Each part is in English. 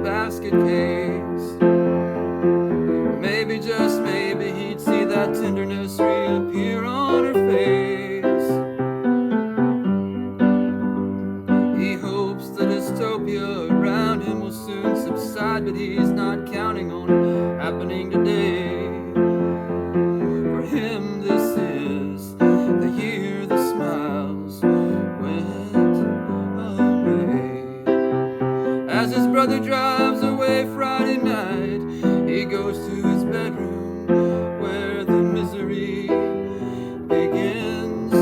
basket case. Maybe, just maybe, he'd see that tenderness reappear on her face. He hopes the dystopia around him will soon subside, but he's not counting on it happening today. For him, this is the year the smiles went away. As his brother drives away Friday night, he goes to his bedroom where the misery begins.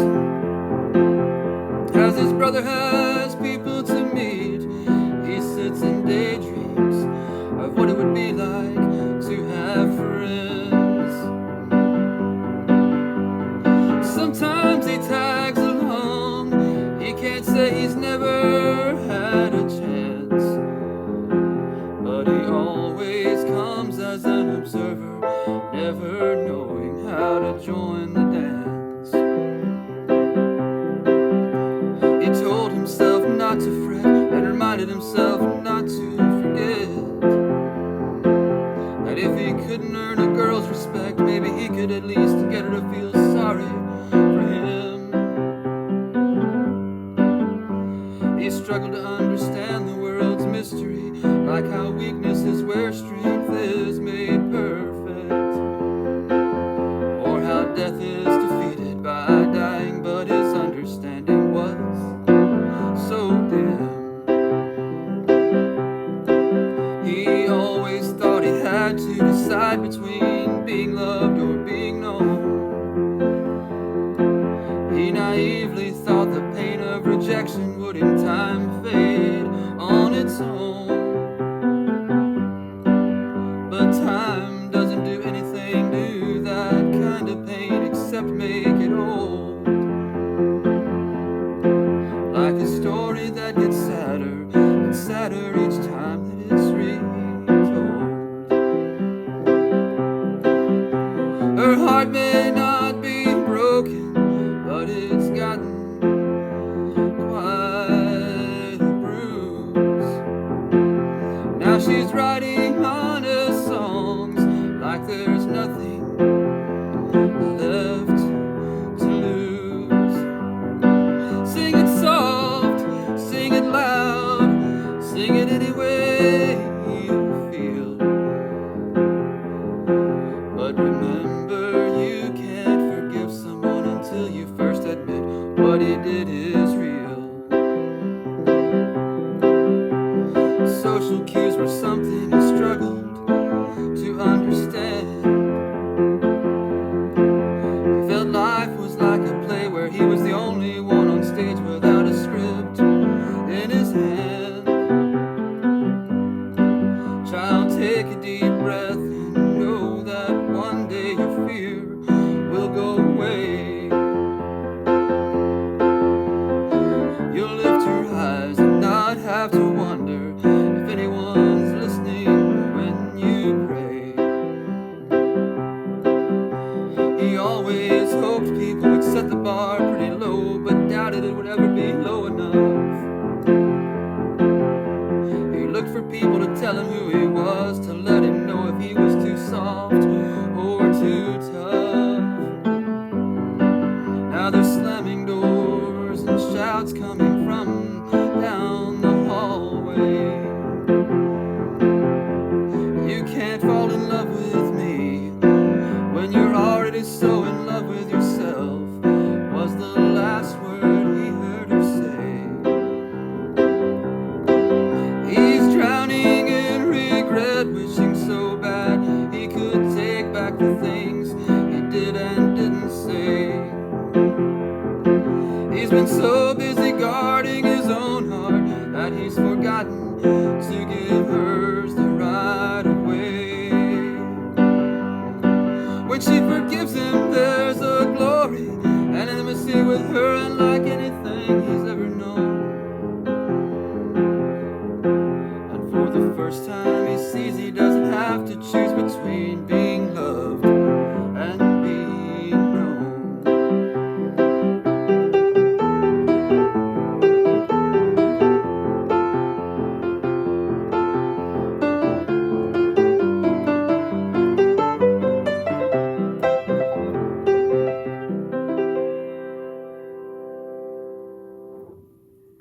As his brother has people to meet, he sits and daydreams of what it would be like to have friends. Sometimes he tags along, he can't say he's never had a chance, but he always comes as an observer, never knowing how to join the dance. He told himself not to fret and reminded himself not to forget that if he couldn't earn a girl's respect, maybe he could at least get her to feel sorry for him. He struggled to understand the world's mystery, like how weakness is where strength is made perfect, or how death is defeated by dying, but his understanding was so dim. He always thought he had to decide between being loved or being known. He naively thought the pain of rejection would in time fade on its own. But time doesn't do anything to that kind of pain except make it old. Like a story that gets sadder and sadder each time that it's retold. Her heart may not be broken, but it's gotten quite a bruise. Now she's writing honest songs like there's nothing left to lose. Sing it soft, sing it loud, sing it any way you feel. But remember, you can't forgive someone until you first admit what he did is real. Social cues were something he struggled to understand. He felt life was like a play where he was the only one on stage without a script in his hand. Child, take a deep breath and know that one day your fear will go away. You'll lift your eyes and not have to wonder if anyone's listening when you pray. He always hoped people would set the bar pretty low, but doubted it would ever be low enough. He looked for people to tell him who he was, to let him know if he was too soft or too tough. Now there's slamming doors and shouts coming from down the hallway. You can't fall in love with me when you're already so in love with yourself, was the last word he heard her say. He's drowning in regret, wishing so bad he could take back the things he did and didn't say. He's been so busy guarding his own heart that he's forgotten to give hers the right of way. When she forgives him, there's a glory and intimacy with her unlike anything he's ever known. And for the first time he sees he doesn't have to choose between being loved and